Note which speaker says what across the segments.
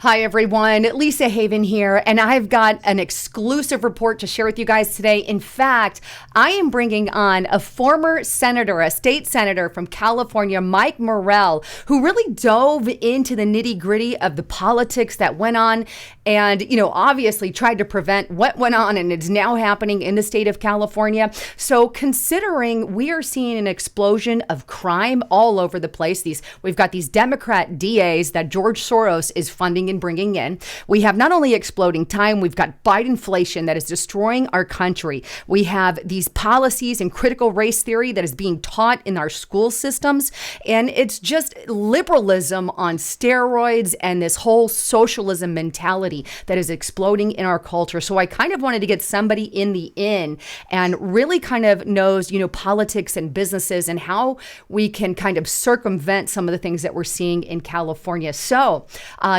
Speaker 1: Hi, everyone. Lisa Haven here, and I've got an exclusive report to share with you guys today. In fact, I am bringing on a former senator, a state senator from California, Mike Morrell, who really dove into the nitty gritty of the politics that went on and, obviously tried to prevent what went on and it's now happening in the state of California. So, considering we are seeing an explosion of crime all over the place, we've got these Democrat DAs that George Soros is funding and bringing in. We have not only exploding time, we've got Bidenflation that is destroying our country. We have these policies and critical race theory that is being taught in our school systems. And it's just liberalism on steroids and this whole socialism mentality that is exploding in our culture. So I kind of wanted to get somebody in the in and really kind of knows, politics and businesses and how we can kind of circumvent some of the things that we're seeing in California. So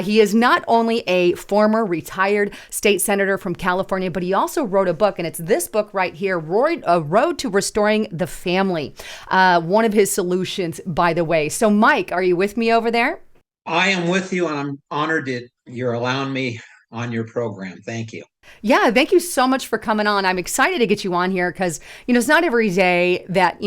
Speaker 1: he is not only a former retired state senator from California, but he also wrote a book, and it's this book right here, Road to Restoring the Family. One of his solutions, by the way. So, Mike, are you with me over there?
Speaker 2: I am with you, and I'm honored that you're allowing me on your program. Thank you.
Speaker 1: Yeah, thank you so much for coming on. I'm excited to get you on here because, it's not every day that,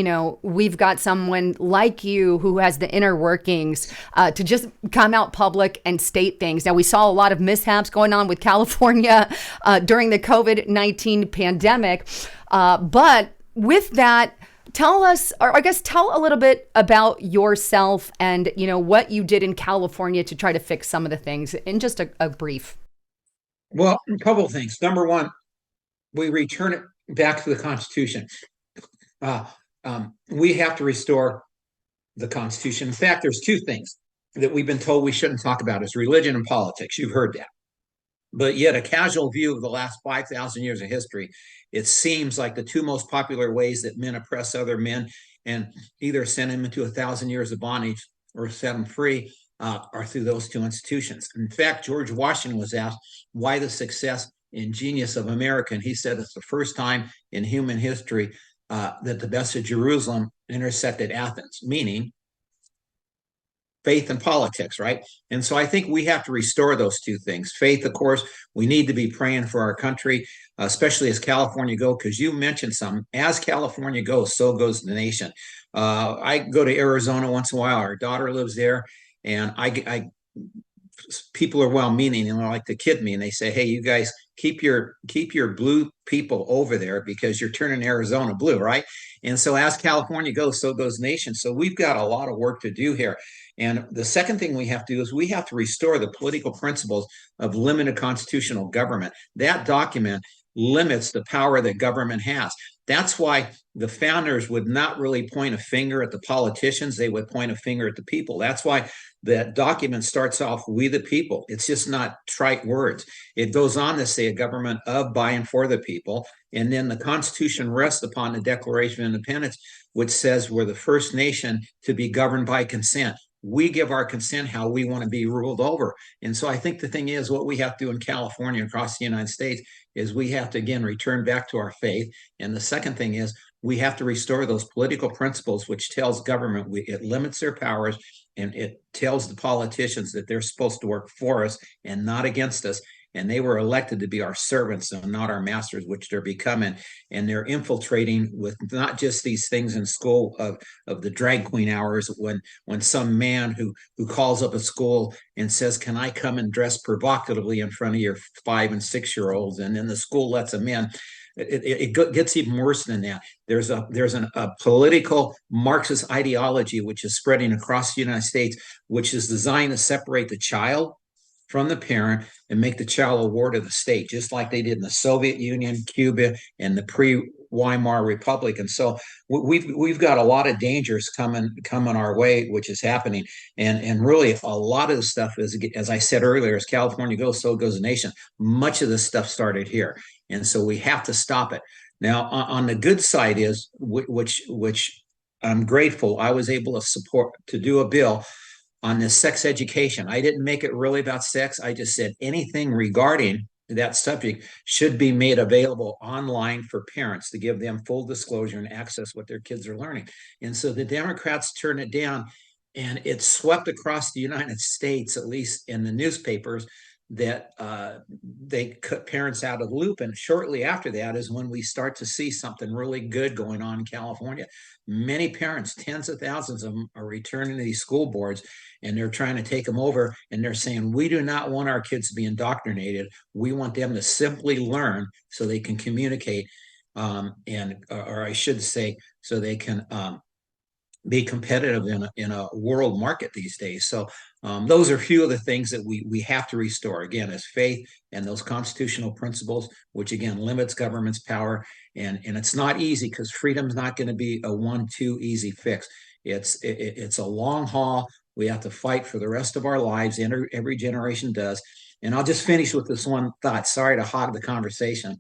Speaker 1: we've got someone like you who has the inner workings to just come out public and state things. Now, we saw a lot of mishaps going on with California during the COVID-19 pandemic. But with that, tell us, or I guess tell a little bit about yourself and, what you did in California to try to fix some of the things in just a brief.
Speaker 2: Well, a couple of things. Number one, we return it back to the Constitution. Uh, we have to restore the Constitution. In fact, there's two things that we've been told we shouldn't talk about: is religion and politics. You've heard that. But yet, a casual view of the last 5,000 years of history, it seems like the two most popular ways that men oppress other men and either send them into 1,000 years of bondage or set them free are through those two institutions. In fact, George Washington was asked why the success and genius of America, and he said it's the first time in human history that the best of Jerusalem intersected Athens, meaning faith and politics, right? And so I think we have to restore those two things. Faith, of course, we need to be praying for our country, especially as California goes, because you mentioned some. As California goes, so goes the nation. I go to Arizona once in a while. Our daughter lives there, and I people are well-meaning and they like to kid me, and they say, "Hey, you guys keep your blue people over there because you're turning Arizona blue, right?" And so, as California goes, so goes the nation. So we've got a lot of work to do here. And the second thing we have to do is we have to restore the political principles of limited constitutional government. That document limits the power that government has. That's why the founders would not really point a finger at the politicians. They would point a finger at the people. That's why that document starts off, "We the people." It's just not trite words. It goes on to say a government of, by, and for the people. And then the Constitution rests upon the Declaration of Independence, which says we're the first nation to be governed by consent. We give our consent how we want to be ruled over. And so I think the thing is, what we have to do in California, across the United States, is we have to, again, return back to our faith. And the second thing is we have to restore those political principles, which tells government it limits their powers, and it tells the politicians that they're supposed to work for us and not against us. And they were elected to be our servants and not our masters, which they're becoming. And they're infiltrating with not just these things in school of the drag queen hours, when some man who calls up a school and says, "Can I come and dress provocatively in front of your 5 and 6 year olds?" And then the school lets them in. It gets even worse than that. There's a political Marxist ideology which is spreading across the United States, which is designed to separate the child from the parent and make the child a ward of the state, just like they did in the Soviet Union, Cuba, and the pre-Weimar Republic. And so we've got a lot of dangers coming our way, which is happening. And really, a lot of the stuff is, as I said earlier, as California goes, so goes the nation. Much of this stuff started here, and so we have to stop it. Now, on the good side is, which I'm grateful, I was able to support to do a bill on this sex education. I didn't make it really about sex. I just said anything regarding that subject should be made available online for parents to give them full disclosure and access what their kids are learning. And so the Democrats turned it down. and it swept across the United States, at least in the newspapers, that they cut parents out of the loop. And shortly after that is when we start to see something really good going on in California. Many parents, tens of thousands of them, are returning to these school boards, and they're trying to take them over. And they're saying, we do not want our kids to be indoctrinated. We want them to simply learn so they can communicate, or I should say, so they can be competitive in a world market these days. So those are a few of the things that we have to restore, again, as faith and those constitutional principles, which again limits government's power. And it's not easy, because freedom's not going to be a 1-2 easy fix. It's a long haul. We have to fight for the rest of our lives, and every generation does. And I'll just finish with this one thought. Sorry to hog the conversation,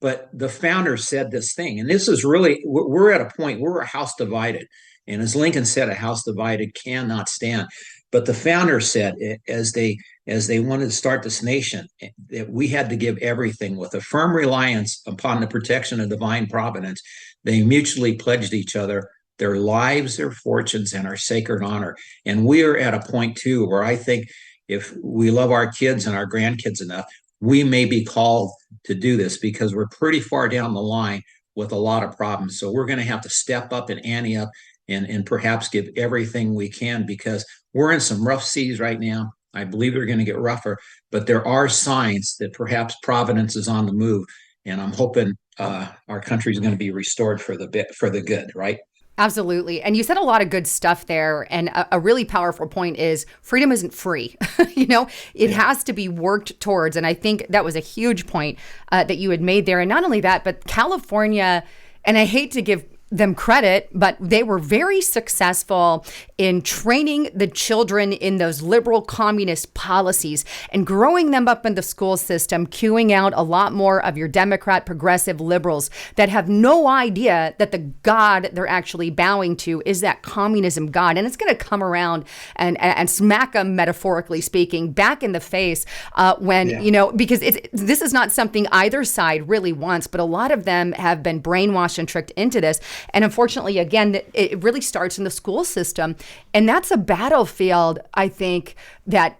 Speaker 2: but the founder said this thing, and this is really, we're at a point, we're a house divided. And as Lincoln said, a house divided cannot stand. But the founder said, as they wanted to start this nation, that we had to give everything with a firm reliance upon the protection of divine providence. They mutually pledged each other their lives, their fortunes, and our sacred honor. And we are at a point, too, where I think if we love our kids and our grandkids enough, we may be called to do this, because we're pretty far down the line with a lot of problems. So we're going to have to step up and ante up, and perhaps give everything we can, because we're in some rough seas right now. I believe they're going to get rougher, but there are signs that perhaps providence is on the move, and I'm hoping our country is going to be restored for the good, right?
Speaker 1: Absolutely. And you said a lot of good stuff there. And a really powerful point is freedom isn't free. It has to be worked towards. And I think that was a huge point that you had made there. And not only that, but California, and I hate to give them credit, but they were very successful in training the children in those liberal communist policies and growing them up in the school system, queuing out a lot more of your Democrat progressive liberals that have no idea that the God they're actually bowing to is that communism God. And it's going to come around and smack them, metaphorically speaking, back in the face because this is not something either side really wants, but a lot of them have been brainwashed and tricked into this. And unfortunately, again, it really starts in the school system. And that's a battlefield, I think, that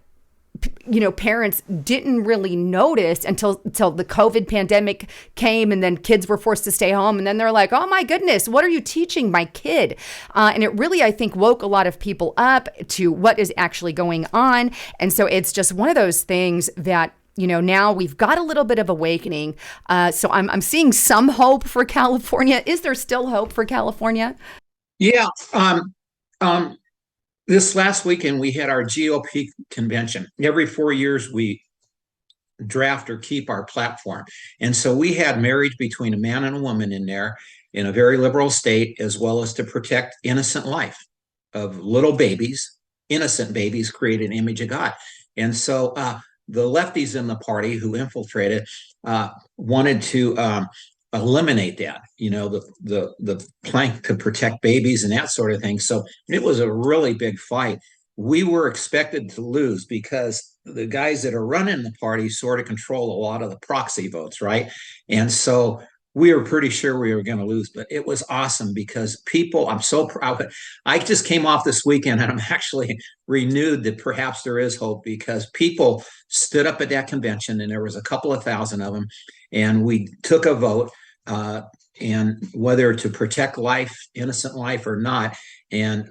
Speaker 1: parents didn't really notice until the COVID pandemic came, and then kids were forced to stay home. And then they're like, oh my goodness, what are you teaching my kid? And it really, I think, woke a lot of people up to what is actually going on. And so it's just one of those things that now we've got a little bit of awakening. So I'm seeing some hope for California. Is there still hope for California?
Speaker 2: Yeah. This last weekend, we had our GOP convention. Every 4 years, we draft or keep our platform. And so we had marriage between a man and a woman in there, in a very liberal state, as well as to protect innocent life of little babies, innocent babies created in the image of God. And so the lefties in the party who infiltrated wanted to eliminate that, the plank to protect babies and that sort of thing. So it was a really big fight. We were expected to lose, because the guys that are running the party sort of control a lot of the proxy votes, right? And so we were pretty sure we were going to lose, but it was awesome, because I'm so proud. I just came off this weekend, and I'm actually renewed that perhaps there is hope, because people stood up at that convention, and there was a couple of thousand of them, and we took a vote, and whether to protect life, innocent life or not. And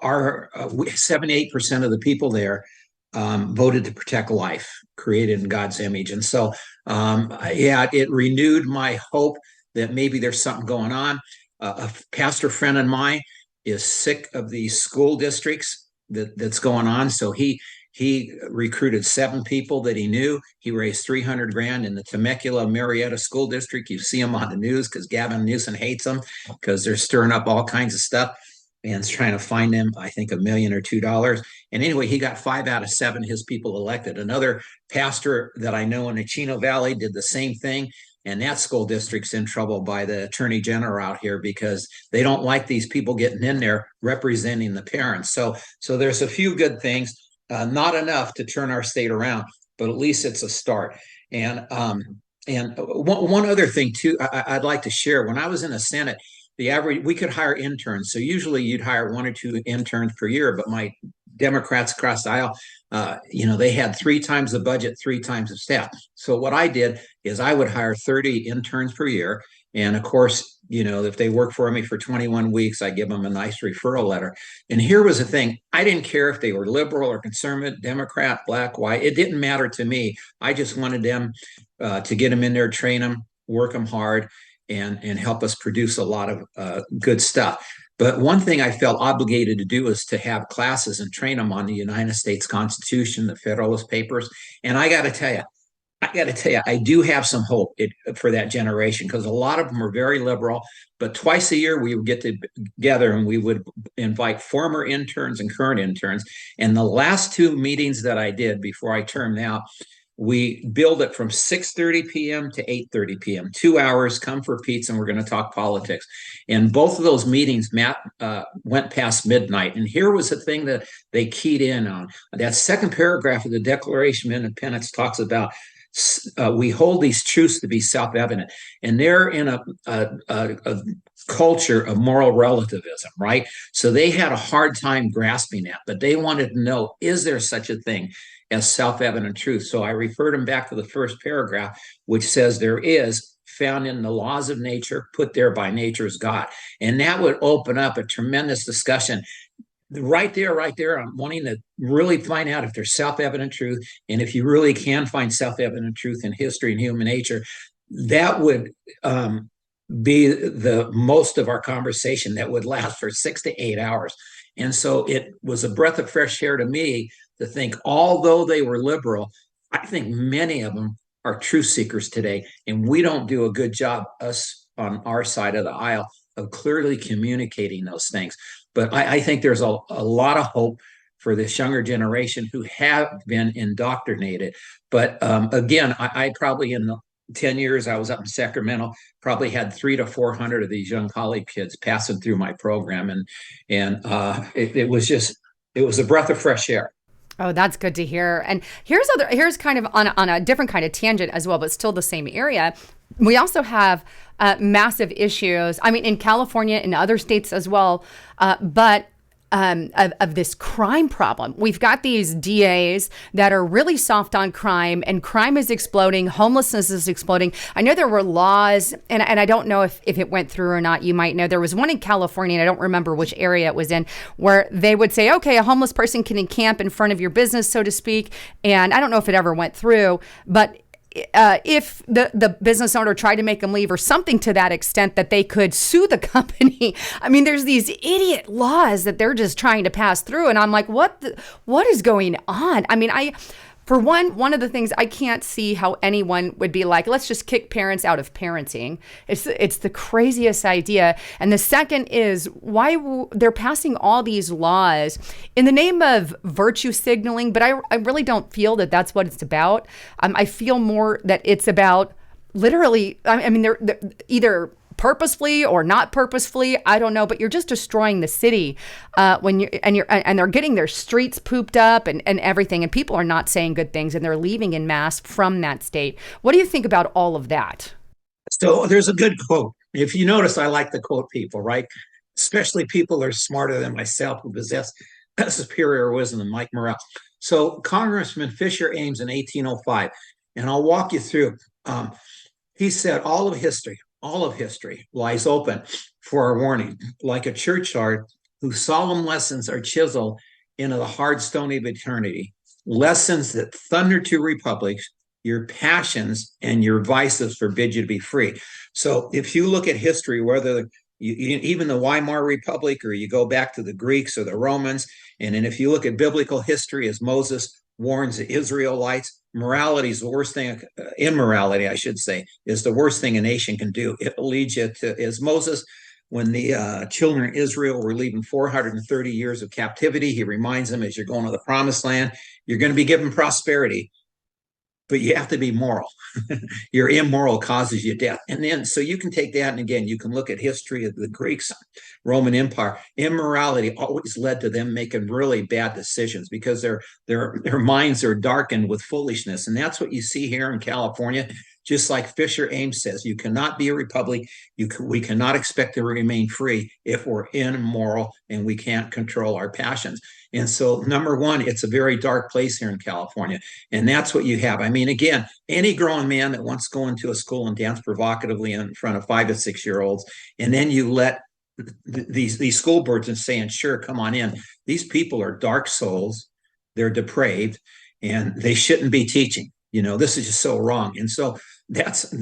Speaker 2: our 78% of the people there voted to protect life created in God's image. And so, it renewed my hope that maybe there's something going on. A pastor friend of mine is sick of these school districts that's going on. So he recruited 7 people that he knew. He raised $300,000 in the Temecula Marietta School District. You see them on the news, because Gavin Newsom hates them, because they're stirring up all kinds of stuff, and is trying to find them, I think, $1 million or $2 million. And anyway, he got 5 out of 7 his people elected. Another pastor that I know in the Chino Valley did the same thing. And that school district's in trouble by the attorney general out here, because they don't like these people getting in there representing the parents. So there's a few good things, not enough to turn our state around, but at least it's a start. And one other thing too, I'd like to share. When I was in the Senate, the average, we could hire interns. So usually you'd hire one or two interns per year, but my Democrats across the aisle, they had three times the budget, three times the staff. So what I did is I would hire 30 interns per year. And of course, if they work for me for 21 weeks, I give them a nice referral letter. And here was the thing. I didn't care if they were liberal or conservative, Democrat, black, white. It didn't matter to me. I just wanted them to get them in there, train them, work them hard, and help us produce a lot of good stuff. But one thing I felt obligated to do is to have classes and train them on the United States Constitution, the Federalist Papers. And I got to tell you, I do have some hope for that generation, because a lot of them are very liberal. But twice a year, we would get together and we would invite former interns and current interns. And the last two meetings that I did before I termed out, we build it from 6:30 p.m. to 8:30 p.m. 2 hours. Come for pizza, and we're going to talk politics. And both of those meetings, Matt, went past midnight. And here was the thing that they keyed in on. That second paragraph of the Declaration of Independence talks about we hold these truths to be self-evident, and they're in a culture of moral relativism, right? So they had a hard time grasping that, but they wanted to know, is there such a thing as self-evident truth? So I referred them back to the first paragraph, which says there is, found in the laws of nature, put there by nature's God. And that would open up a tremendous discussion right there. I'm wanting to really find out if there's self-evident truth. And if you really can find self-evident truth in history and human nature, that would be the most of our conversation that would last for 6 to 8 hours. And so it was a breath of fresh air to me to think, although they were liberal, I think many of them are truth seekers today. And we don't do a good job, us on our side of the aisle, of clearly communicating those things. But I think there's a lot of hope for this younger generation who have been indoctrinated. But again, I probably, in the 10 years I was up in Sacramento, probably had 300 to 400 of these young college kids passing through my program. And it was a breath of fresh air.
Speaker 1: Oh, that's good to hear. And here's kind of on a different kind of tangent as well, but still the same area. We also have massive issues. I mean, in California and other states as well, but of this crime problem. We've got these DAs that are really soft on crime, and crime is exploding. Homelessness is exploding. I know there were laws, and I don't know if it went through or not. You might know there was one in California, and I don't remember which area it was in, where they would say, okay, a homeless person can encamp in front of your business, so to speak. And I don't know if it ever went through, but if the business owner tried to make them leave or something to that extent, that they could sue the company. I mean, there's these idiot laws that they're just trying to pass through. And I'm like, what is going on? I mean, for one of the things, I can't see how anyone would be like, let's just kick parents out of parenting. It's the craziest idea. And the second is why they're passing all these laws in the name of virtue signaling. But I really don't feel that that's what it's about. I feel more that it's about literally, I mean, they're either purposefully or not purposefully, I don't know, but you're just destroying the city when they're getting their streets pooped up and everything, and people are not saying good things, and they're leaving in mass from that state. What do you think about all of that?
Speaker 2: So there's a good quote. If you notice, I like to quote people, right? Especially people that are smarter than myself, who possess superior wisdom than Mike Morrell. So Congressman Fisher Ames in 1805, and I'll walk you through. He said, all of history lies open for our warning, like a churchyard whose solemn lessons are chiseled into the hard stone of eternity, lessons that thunder to republics, your passions and your vices forbid you to be free. So if you look at history, whether even the Weimar Republic, or you go back to the Greeks or the Romans, and then if you look at biblical history, as Moses warns the Israelites, morality is the worst thing, immorality, I should say, is the worst thing a nation can do. It leads you to, as Moses, when the children of Israel were leaving 430 years of captivity, he reminds them, as you're going to the promised land, you're going to be given prosperity, but you have to be moral. Your immoral causes you death. And then, so you can take that, and again, you can look at history of the Greeks, Roman Empire. Immorality always led to them making really bad decisions because their minds are darkened with foolishness. And that's what you see here in California. just like Fisher Ames says, you cannot be a republic. We cannot expect to remain free if we're immoral and we can't control our passions. And so, number one, it's a very dark place here in California. And that's what you have. I mean, again, any grown man that wants to go into a school and dance provocatively in front of 5 to 6 year olds, and then you let these school boards and saying, sure, come on in. These people are dark souls. They're depraved and they shouldn't be teaching. This is just so wrong. And so that's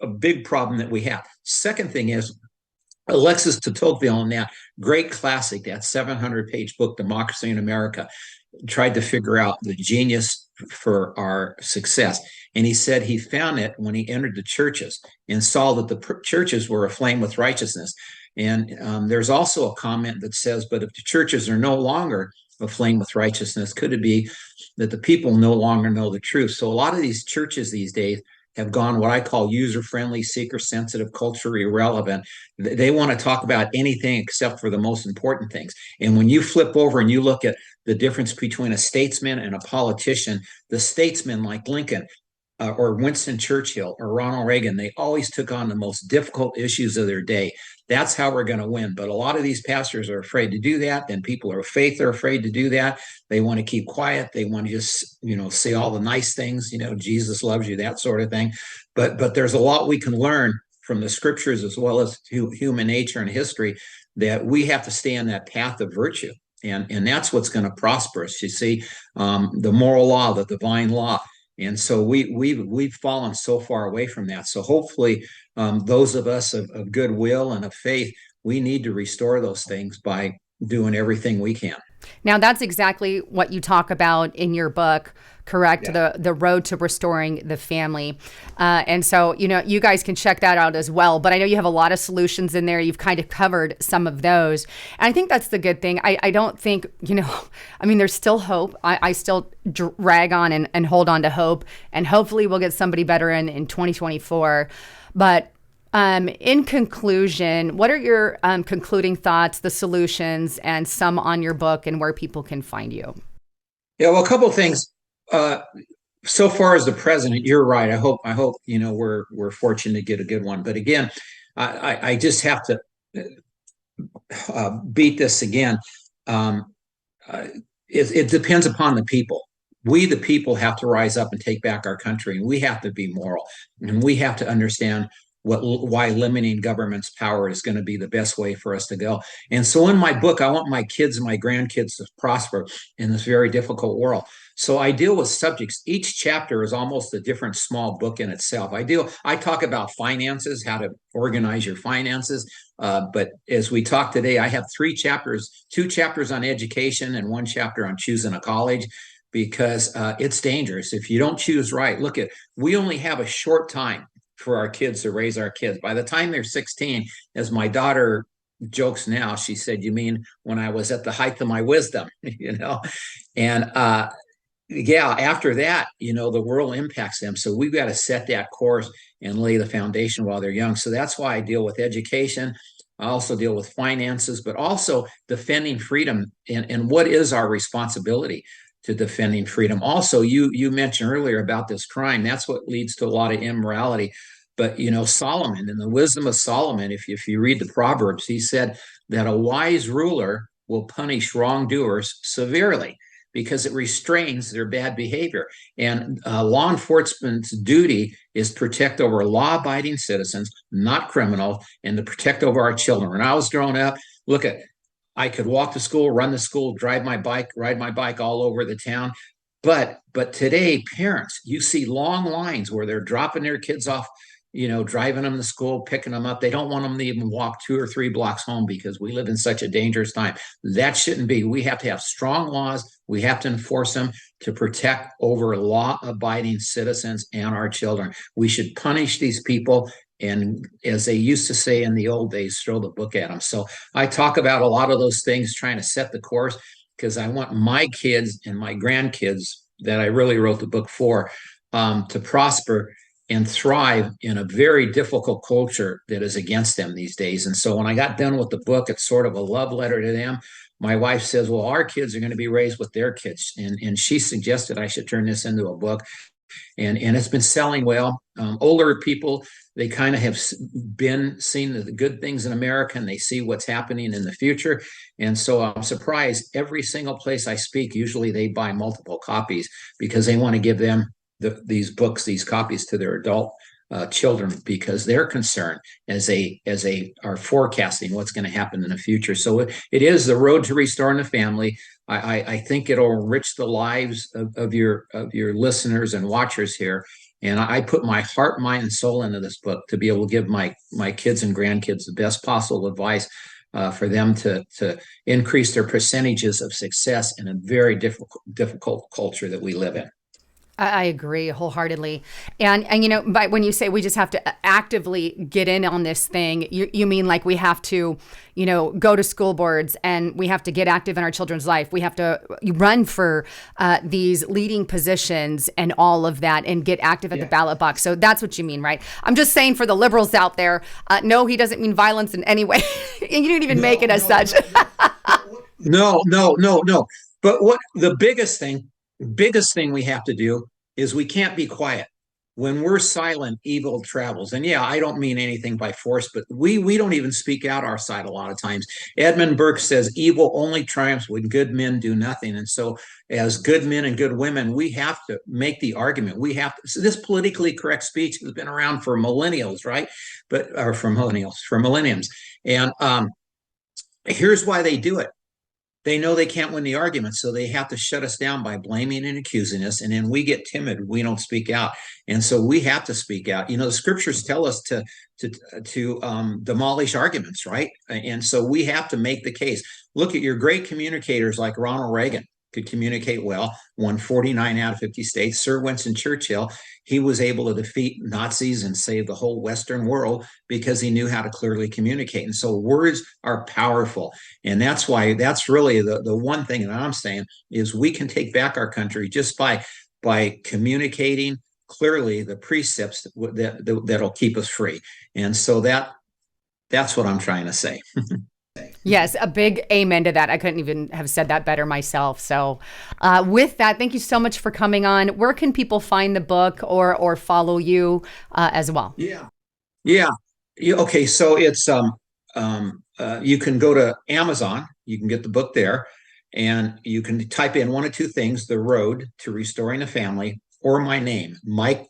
Speaker 2: a big problem that we have. Second thing is Alexis de Tocqueville in that great classic, that 700-page book, Democracy in America, tried to figure out the genius for our success. And he said he found it when he entered the churches and saw that the churches were aflame with righteousness. And there's also a comment that says, but if the churches are no longer aflame with righteousness, could it be that the people no longer know the truth? So a lot of these churches these days have gone what I call user-friendly, seeker-sensitive, culture irrelevant. They want to talk about anything except for the most important things. And when you flip over and you look at the difference between a statesman and a politician, the statesman like Lincoln, or Winston Churchill or Ronald Reagan, they always took on the most difficult issues of their day. That's how we're going to win. But a lot of these pastors are afraid to do that. And people of faith are afraid to do that. They want to keep quiet. They want to just, say all the nice things, Jesus loves you, that sort of thing. But there's a lot we can learn from the scriptures as well as human nature and history, that we have to stay on that path of virtue. And that's what's going to prosper us. You see, the moral law, the divine law. And so we've fallen so far away from that. So hopefully those of us of goodwill and of faith, we need to restore those things by doing everything we can.
Speaker 1: Now, that's exactly what you talk about in your book, correct?
Speaker 2: Yeah.
Speaker 1: The road to restoring the family. And so, you guys can check that out as well. But I know you have a lot of solutions in there. You've kind of covered some of those. And I think that's the good thing. I don't think, there's still hope. I still drag on and hold on to hope. And hopefully we'll get somebody better in 2024. But in conclusion, what are your concluding thoughts, the solutions, and some on your book and where people can find you?
Speaker 2: Yeah, well, a couple of things. So far as the president, you're right. I hope we're fortunate to get a good one. But again, I just have to beat this again. It depends upon the people. We, the people, have to rise up and take back our country, and we have to be moral, and we have to understand why limiting government's power is going to be the best way for us to go. And so in my book, I want my kids and my grandkids to prosper in this very difficult world. So I deal with subjects. Each chapter is almost a different small book in itself. I talk about finances, how to organize your finances. But as we talk today, I have 3 chapters, 2 chapters on education and 1 chapter on choosing a college, because it's dangerous if you don't choose right. We only have a short time for our kids to raise our kids. By the time they're 16, as my daughter jokes now, she said, "You mean when I was at the height of my wisdom?" And after that, the world impacts them. So we've got to set that course and lay the foundation while they're young. So that's why I deal with education. I also deal with finances, but also defending freedom and what is our responsibility to defending freedom. Also, you mentioned earlier about this crime. That's what leads to a lot of immorality. But, Solomon, in the wisdom of Solomon, if you read the Proverbs, he said that a wise ruler will punish wrongdoers severely because it restrains their bad behavior. And law enforcement's duty is protect over law-abiding citizens, not criminals, and to protect over our children. When I was growing up, I could walk to school, run to school, ride my bike all over the town. But today, parents, you see long lines where they're dropping their kids off, driving them to school, picking them up. They don't want them to even walk 2 or 3 blocks home because we live in such a dangerous time. That shouldn't be. We have to have strong laws. We have to enforce them to protect over law-abiding citizens and our children. We should punish these people. And as they used to say in the old days, throw the book at them. So I talk about a lot of those things, trying to set the course, because I want my kids and my grandkids that I really wrote the book for to prosper and thrive in a very difficult culture that is against them these days. And so when I got done with the book, it's sort of a love letter to them. My wife says, well, our kids are going to be raised with their kids. And she suggested I should turn this into a book. and it's been selling well. Older people, they kind of have been seeing the good things in America, and they see what's happening in the future. And so I'm surprised every single place I speak, usually they buy multiple copies because they want to give them these books, these copies to their adult children, because they're concerned as they are forecasting what's going to happen in the future. So it is the road to restoring the family. I think it'll enrich the lives of your listeners and watchers here. And I put my heart, mind, and soul into this book to be able to give my kids and grandkids the best possible advice for them to increase their percentages of success in a very difficult culture that we live in.
Speaker 1: I agree wholeheartedly. And but when you say we just have to actively get in on this thing, you mean like we have to, go to school boards and we have to get active in our children's life. We have to run for these leading positions and all of that and get active at the ballot box. So that's what you mean, right? I'm just saying for the liberals out there, no, he doesn't mean violence in any way. You didn't even make it as such.
Speaker 2: No. But what the biggest thing we have to do is we can't be quiet. When we're silent, evil travels. And yeah, I don't mean anything by force, but we don't even speak out our side a lot of times. Edmund Burke says evil only triumphs when good men do nothing. And so as good men and good women, we have to make the argument. So this politically correct speech has been around for millennials, right? For millenniums. And here's why they do it. They know they can't win the argument, so they have to shut us down by blaming and accusing us. And then we get timid. We don't speak out. And so we have to speak out. The scriptures tell us to demolish arguments, right? And so we have to make the case. Look at your great communicators like Ronald Reagan. Could communicate well, won 49 out of 50 states. Sir Winston Churchill, he was able to defeat Nazis and save the whole Western world because he knew how to clearly communicate. And so words are powerful. And that's why that's really the one thing that I'm saying is we can take back our country just by communicating clearly the precepts that'll keep us free. And so that's what I'm trying to say.
Speaker 1: Yes, a big amen to that. I couldn't even have said that better myself. So with that, thank you so much for coming on. Where can people find the book or follow you as well?
Speaker 2: Yeah. Okay, so it's you can go to Amazon. You can get the book there, and you can type in one of two things: The Road to Restoring the Family, or my name, Mike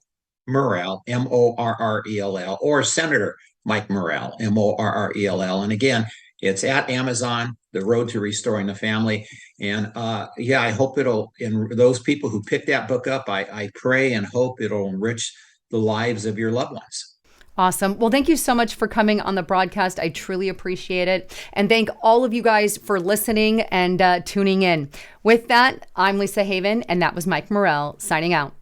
Speaker 2: Murrell, Morrell, or Senator Mike Murrell, Morrell. And again, it's at Amazon, The Road to Restoring the Family. And I hope and those people who pick that book up, I pray and hope it'll enrich the lives of your loved ones.
Speaker 1: Awesome. Well, thank you so much for coming on the broadcast. I truly appreciate it. And thank all of you guys for listening and tuning in. With that, I'm Lisa Haven, and that was Mike Morrell signing out.